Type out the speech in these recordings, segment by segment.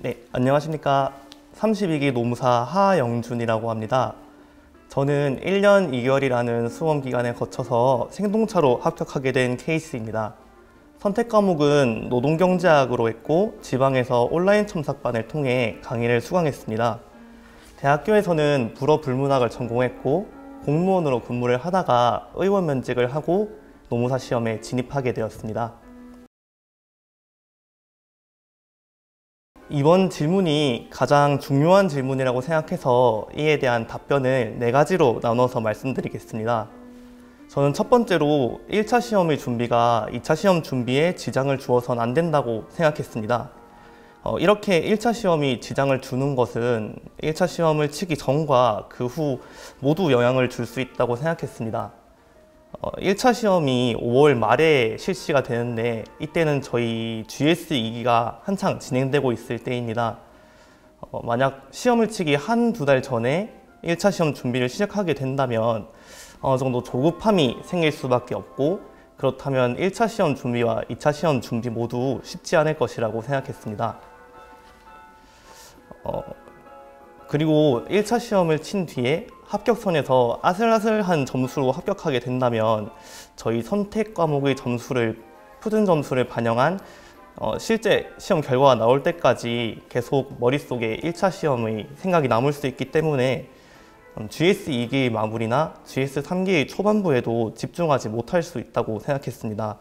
네, 안녕하십니까. 32기 노무사 하영준이라고 합니다. 저는 1년 2개월이라는 수험 기간에 거쳐서 생동차로 합격하게 된 케이스입니다. 선택 과목은 노동경제학으로 했고 지방에서 온라인 첨삭반을 통해 강의를 수강했습니다. 대학교에서는 불어불문학을 전공했고 공무원으로 근무를 하다가 의원 면직을 하고 노무사 시험에 진입하게 되었습니다. 이번 질문이 가장 중요한 질문이라고 생각해서 이에 대한 답변을 4가지로 나눠서 말씀드리겠습니다. 저는 첫 번째로 1차 시험의 준비가 2차 시험 준비에 지장을 주어서는 안 된다고 생각했습니다. 이렇게 1차 시험이 지장을 주는 것은 1차 시험을 치기 전과 그 후 모두 영향을 줄 수 있다고 생각했습니다. 1차 시험이 5월 말에 실시가 되는데 이때는 저희 GS 2기가 한창 진행되고 있을 때입니다. 만약 시험을 치기 한두 달 전에 1차 시험 준비를 시작하게 된다면 어느 정도 조급함이 생길 수밖에 없고, 그렇다면 1차 시험 준비와 2차 시험 준비 모두 쉽지 않을 것이라고 생각했습니다. 그리고 1차 시험을 친 뒤에 합격선에서 아슬아슬한 점수로 합격하게 된다면 저희 선택 과목의 점수를, 푸른 점수를 반영한 실제 시험 결과가 나올 때까지 계속 머릿속에 1차 시험의 생각이 남을 수 있기 때문에 GS 2기의 마무리나 GS 3기의 초반부에도 집중하지 못할 수 있다고 생각했습니다.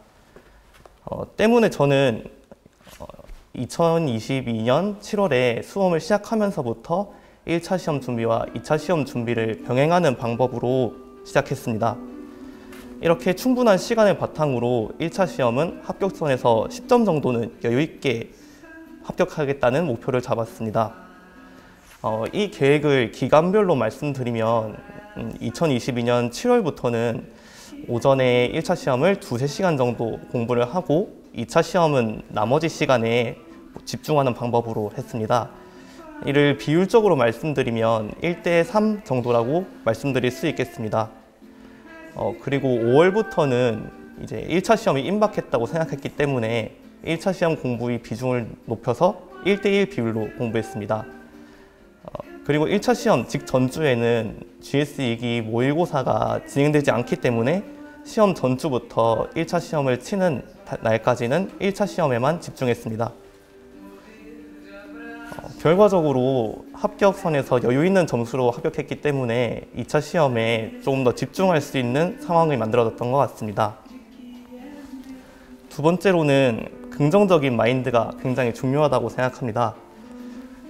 때문에 저는 2022년 7월에 수험을 시작하면서부터 1차 시험 준비와 2차 시험 준비를 병행하는 방법으로 시작했습니다. 이렇게 충분한 시간을 바탕으로 1차 시험은 합격선에서 10점 정도는 여유있게 합격하겠다는 목표를 잡았습니다. 이 계획을 기간별로 말씀드리면 2022년 7월부터는 오전에 1차 시험을 2~3시간 정도 공부를 하고 2차 시험은 나머지 시간에 집중하는 방법으로 했습니다. 이를 비율적으로 말씀드리면 1대3 정도라고 말씀드릴 수 있겠습니다. 그리고 5월부터는 이제 1차 시험이 임박했다고 생각했기 때문에 1차 시험 공부의 비중을 높여서 1대1 비율로 공부했습니다. 그리고 1차 시험 직전주에는 GS 2기 모의고사가 진행되지 않기 때문에 시험 전주부터 1차 시험을 치는 날까지는 1차 시험에만 집중했습니다. 결과적으로 합격선에서 여유 있는 점수로 합격했기 때문에 2차 시험에 조금 더 집중할 수 있는 상황이 만들어졌던 것 같습니다. 두 번째로는 긍정적인 마인드가 굉장히 중요하다고 생각합니다.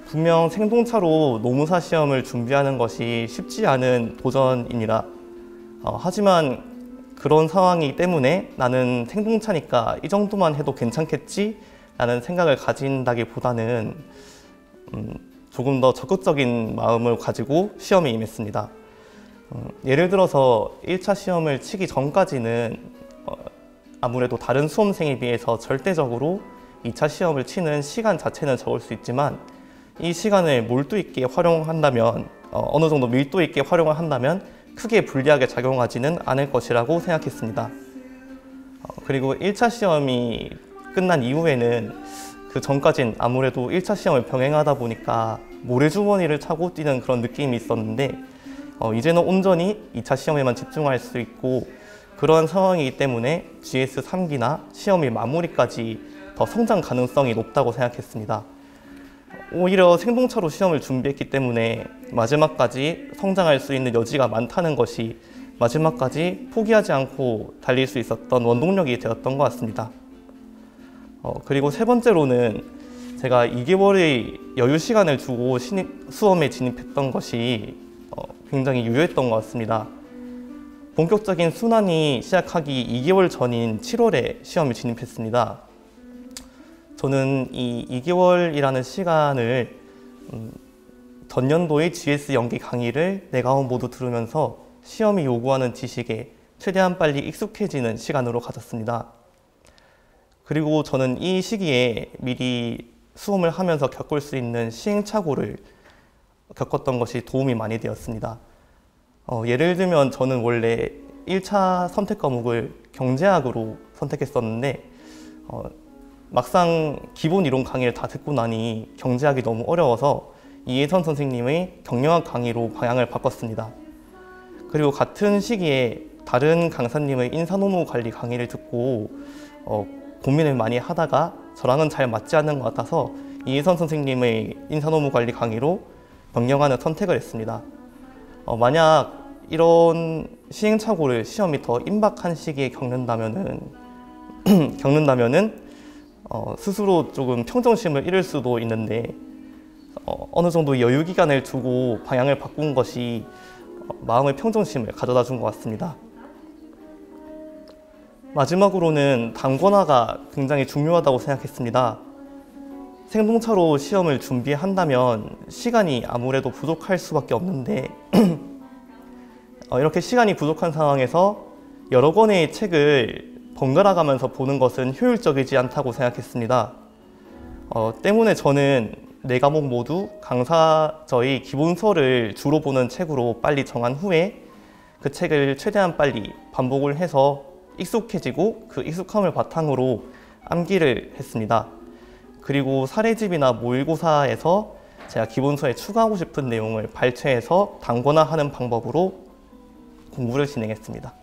분명 생동차로 노무사 시험을 준비하는 것이 쉽지 않은 도전입니다. 하지만 그런 상황이기 때문에 나는 생동차니까 이 정도만 해도 괜찮겠지? 라는 생각을 가진다기보다는 조금 더 적극적인 마음을 가지고 시험에 임했습니다. 예를 들어서 1차 시험을 치기 전까지는 아무래도 다른 수험생에 비해서 절대적으로 2차 시험을 치는 시간 자체는 적을 수 있지만 이 시간을 몰두 있게 활용한다면, 어느 정도 밀도 있게 활용을 한다면 크게 불리하게 작용하지는 않을 것이라고 생각했습니다. 그리고 1차 시험이 끝난 이후에는 그 전까진 아무래도 1차 시험을 병행하다 보니까 모래주머니를 차고 뛰는 그런 느낌이 있었는데 이제는 온전히 2차 시험에만 집중할 수 있고, 그러한 상황이기 때문에 GS 3기나 시험의 마무리까지 더 성장 가능성이 높다고 생각했습니다. 오히려 생동차로 시험을 준비했기 때문에 마지막까지 성장할 수 있는 여지가 많다는 것이 마지막까지 포기하지 않고 달릴 수 있었던 원동력이 되었던 것 같습니다. 그리고 세 번째로는 제가 2개월의 여유 시간을 주고 수험에 진입했던 것이 굉장히 유효했던 것 같습니다. 본격적인 순환이 시작하기 2개월 전인 7월에 시험에 진입했습니다. 저는 이 2개월이라는 시간을 전년도의 GS 연기 강의를 4과목 모두 들으면서 시험이 요구하는 지식에 최대한 빨리 익숙해지는 시간으로 가졌습니다. 그리고 저는 이 시기에 미리 수험을 하면서 겪을 수 있는 시행착오를 겪었던 것이 도움이 많이 되었습니다. 예를 들면 저는 원래 1차 선택 과목을 경제학으로 선택했었는데 막상 기본 이론 강의를 다 듣고 나니 경제학이 너무 어려워서 이해선 선생님의 경영학 강의로 방향을 바꿨습니다. 그리고 같은 시기에 다른 강사님의 인사노무 관리 강의를 듣고 고민을 많이 하다가 저랑은 잘 맞지 않는 것 같아서 이해선 선생님의 인사노무 관리 강의로 변경하는 선택을 했습니다. 만약 이런 시행착오를 시험이 더 임박한 시기에 겪는다면은 스스로 조금 평정심을 잃을 수도 있는데 어느 정도 여유 기간을 두고 방향을 바꾼 것이 마음의 평정심을 가져다 준 것 같습니다. 마지막으로는 단권화가 굉장히 중요하다고 생각했습니다. 생동차로 시험을 준비한다면 시간이 아무래도 부족할 수밖에 없는데 이렇게 시간이 부족한 상황에서 여러 권의 책을 번갈아 가면서 보는 것은 효율적이지 않다고 생각했습니다. 때문에 저는 4과목 모두 강사저의 기본서를 주로 보는 책으로 빨리 정한 후에 그 책을 최대한 빨리 반복을 해서 익숙해지고 그 익숙함을 바탕으로 암기를 했습니다. 그리고 사례집이나 모의고사에서 제가 기본서에 추가하고 싶은 내용을 발췌해서 단권화하는 방법으로 공부를 진행했습니다.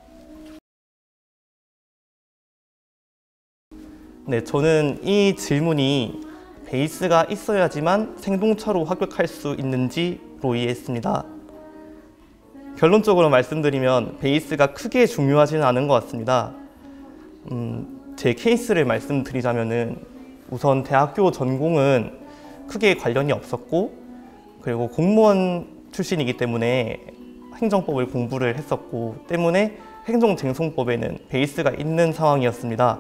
네, 저는 이 질문이 베이스가 있어야지만 생동차로 합격할 수 있는지로 이해했습니다. 결론적으로 말씀드리면 베이스가 크게 중요하지는 않은 것 같습니다. 제 케이스를 말씀드리자면은 우선 대학교 전공은 크게 관련이 없었고 그리고 공무원 출신이기 때문에 행정법을 공부를 했었고 때문에 행정쟁송법에는 베이스가 있는 상황이었습니다.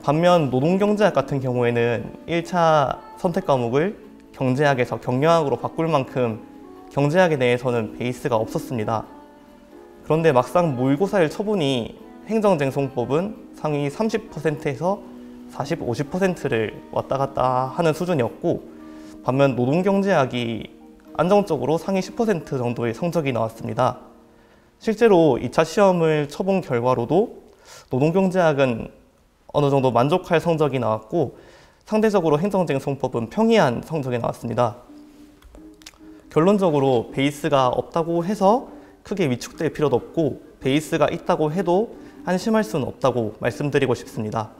반면 노동경제학 같은 경우에는 1차 선택 과목을 경제학에서 경영학으로 바꿀 만큼 경제학에 대해서는 베이스가 없었습니다. 그런데 막상 모의고사를 쳐보니 행정쟁송법은 상위 30%에서 40, 50%를 왔다 갔다 하는 수준이었고 반면 노동경제학이 안정적으로 상위 10% 정도의 성적이 나왔습니다. 실제로 2차 시험을 쳐본 결과로도 노동경제학은 어느 정도 만족할 성적이 나왔고 상대적으로 행정쟁송법은 평이한 성적이 나왔습니다. 결론적으로 베이스가 없다고 해서 크게 위축될 필요도 없고 베이스가 있다고 해도 안심할 수는 없다고 말씀드리고 싶습니다.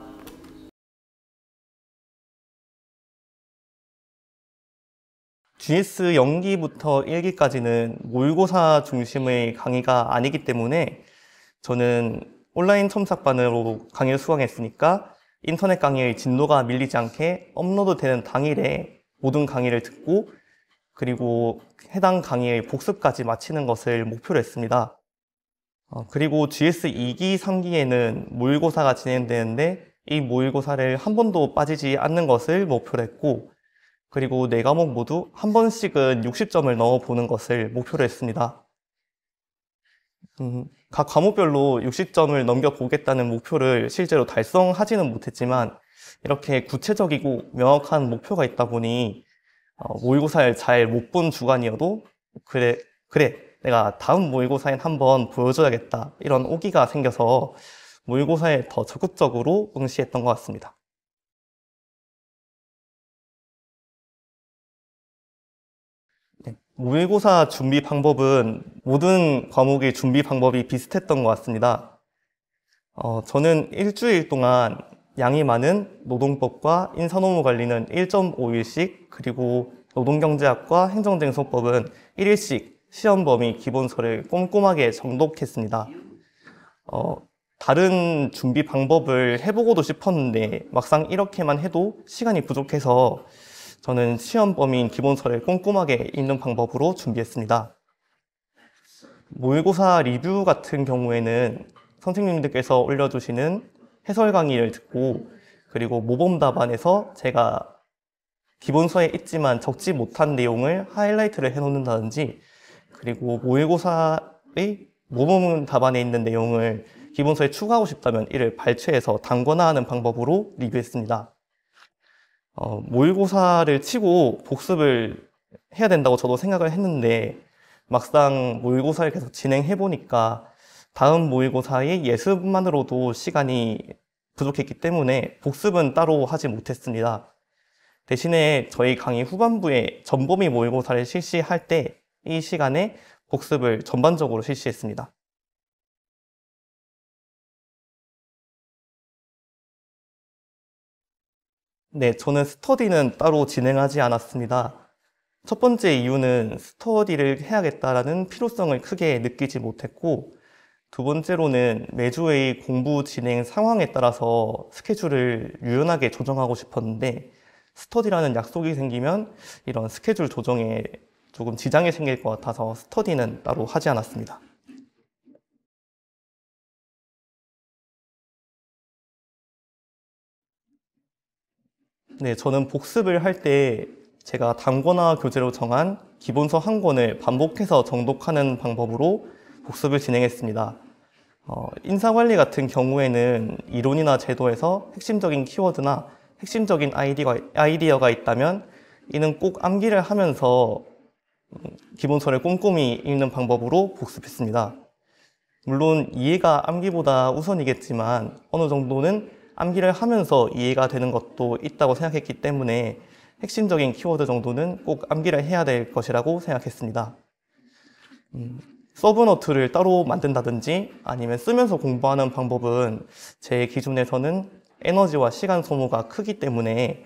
GS 0기부터 1기까지는 모의고사 중심의 강의가 아니기 때문에 저는 온라인 첨삭반으로 강의를 수강했으니까 인터넷 강의의 진도가 밀리지 않게 업로드되는 당일에 모든 강의를 듣고 그리고 해당 강의의 복습까지 마치는 것을 목표로 했습니다. 그리고 GS 2기, 3기에는 모의고사가 진행되는데 이 모의고사를 한 번도 빠지지 않는 것을 목표로 했고 그리고 4과목 모두 한 번씩은 60점을 넣어보는 것을 목표로 했습니다. 각 과목별로 60점을 넘겨보겠다는 목표를 실제로 달성하지는 못했지만 이렇게 구체적이고 명확한 목표가 있다 보니 모의고사를 잘 못 본 주간이어도 그래 내가 다음 모의고사엔 한번 보여줘야겠다 이런 오기가 생겨서 모의고사에 더 적극적으로 응시했던 것 같습니다. 모의고사 준비 방법은 모든 과목의 준비 방법이 비슷했던 것 같습니다. 저는 일주일 동안 양이 많은 노동법과 인사노무 관리는 1.5일씩 그리고 노동경제학과 행정쟁송법은 1일씩 시험 범위 기본서를 꼼꼼하게 정독했습니다. 다른 준비 방법을 해보고도 싶었는데 막상 이렇게만 해도 시간이 부족해서 저는 시험 범위인 기본서를 꼼꼼하게 읽는 방법으로 준비했습니다. 모의고사 리뷰 같은 경우에는 선생님들께서 올려주시는 해설 강의를 듣고 그리고 모범 답안에서 제가 기본서에 있지만 적지 못한 내용을 하이라이트를 해놓는다든지 그리고 모의고사의 모범 답안에 있는 내용을 기본서에 추가하고 싶다면 이를 발췌해서 단권화하는 방법으로 리뷰했습니다. 모의고사를 치고 복습을 해야 된다고 저도 생각을 했는데 막상 모의고사를 계속 진행해 보니까 다음 모의고사의 예습만으로도 시간이 부족했기 때문에 복습은 따로 하지 못했습니다. 대신에 저희 강의 후반부에 전범위 모의고사를 실시할 때 이 시간에 복습을 전반적으로 실시했습니다. 네, 저는 스터디는 따로 진행하지 않았습니다. 첫 번째 이유는 스터디를 해야겠다라는 필요성을 크게 느끼지 못했고, 두 번째로는 매주의 공부 진행 상황에 따라서 스케줄을 유연하게 조정하고 싶었는데, 스터디라는 약속이 생기면 이런 스케줄 조정에 조금 지장이 생길 것 같아서 스터디는 따로 하지 않았습니다. 네, 저는 복습을 할 때 제가 단권화 교재로 정한 기본서 한 권을 반복해서 정독하는 방법으로 복습을 진행했습니다. 인사관리 같은 경우에는 이론이나 제도에서 핵심적인 키워드나 핵심적인 아이디어가 있다면 이는 꼭 암기를 하면서 기본서를 꼼꼼히 읽는 방법으로 복습했습니다. 물론 이해가 암기보다 우선이겠지만 어느 정도는 암기를 하면서 이해가 되는 것도 있다고 생각했기 때문에 핵심적인 키워드 정도는 꼭 암기를 해야 될 것이라고 생각했습니다. 서브노트를 따로 만든다든지 아니면 쓰면서 공부하는 방법은 제 기준에서는 에너지와 시간 소모가 크기 때문에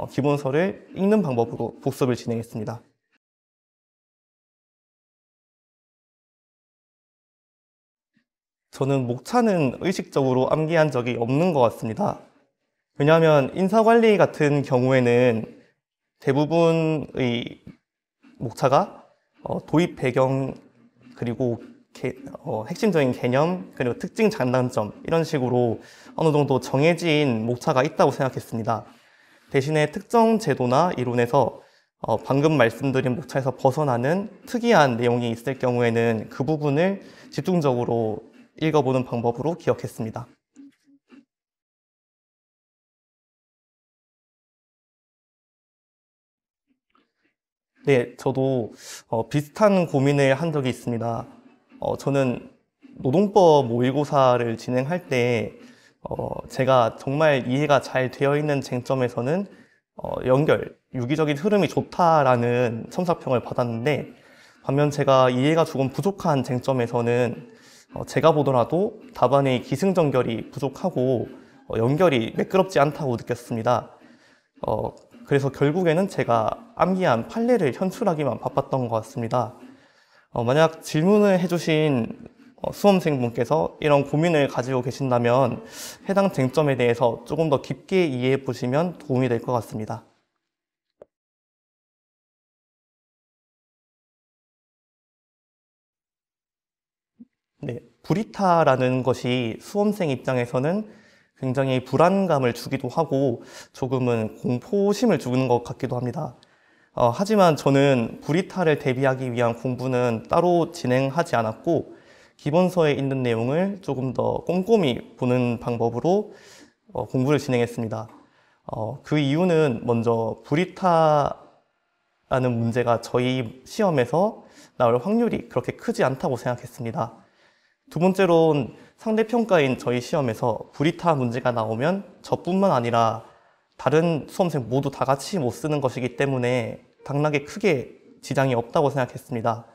기본서를 읽는 방법으로 복습을 진행했습니다. 저는 목차는 의식적으로 암기한 적이 없는 것 같습니다. 왜냐하면 인사관리 같은 경우에는 대부분의 목차가 도입 배경, 그리고 핵심적인 개념, 그리고 특징 장단점 이런 식으로 어느 정도 정해진 목차가 있다고 생각했습니다. 대신에 특정 제도나 이론에서 방금 말씀드린 목차에서 벗어나는 특이한 내용이 있을 경우에는 그 부분을 집중적으로 읽어보는 방법으로 기억했습니다. 네, 저도 비슷한 고민을 한 적이 있습니다. 저는 노동법 모의고사를 진행할 때 제가 정말 이해가 잘 되어 있는 쟁점에서는 유기적인 흐름이 좋다라는 첨삭평을 받았는데, 반면 제가 이해가 조금 부족한 쟁점에서는 제가 보더라도 답안의 기승전결이 부족하고 연결이 매끄럽지 않다고 느꼈습니다. 그래서 결국에는 제가 암기한 판례를 현출하기만 바빴던 것 같습니다. 만약 질문을 해주신 수험생분께서 이런 고민을 가지고 계신다면 해당 쟁점에 대해서 조금 더 깊게 이해해 보시면 도움이 될 것 같습니다. 네, 불이타라는 것이 수험생 입장에서는 굉장히 불안감을 주기도 하고 조금은 공포심을 주는 것 같기도 합니다. 하지만 저는 불이타를 대비하기 위한 공부는 따로 진행하지 않았고, 기본서에 있는 내용을 조금 더 꼼꼼히 보는 방법으로 공부를 진행했습니다. 그 이유는 먼저 불이타라는 문제가 저희 시험에서 나올 확률이 그렇게 크지 않다고 생각했습니다. 두 번째로는 상대평가인 저희 시험에서 불이타 문제가 나오면 저뿐만 아니라 다른 수험생 모두 다 같이 못 쓰는 것이기 때문에 당락에 크게 지장이 없다고 생각했습니다.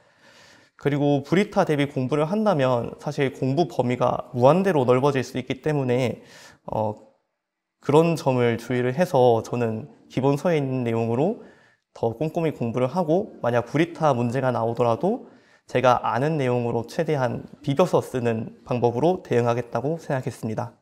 그리고 불이타 대비 공부를 한다면 사실 공부 범위가 무한대로 넓어질 수 있기 때문에 그런 점을 주의를 해서 저는 기본서에 있는 내용으로 더 꼼꼼히 공부를 하고, 만약 불이타 문제가 나오더라도 제가 아는 내용으로 최대한 비벼서 쓰는 방법으로 대응하겠다고 생각했습니다.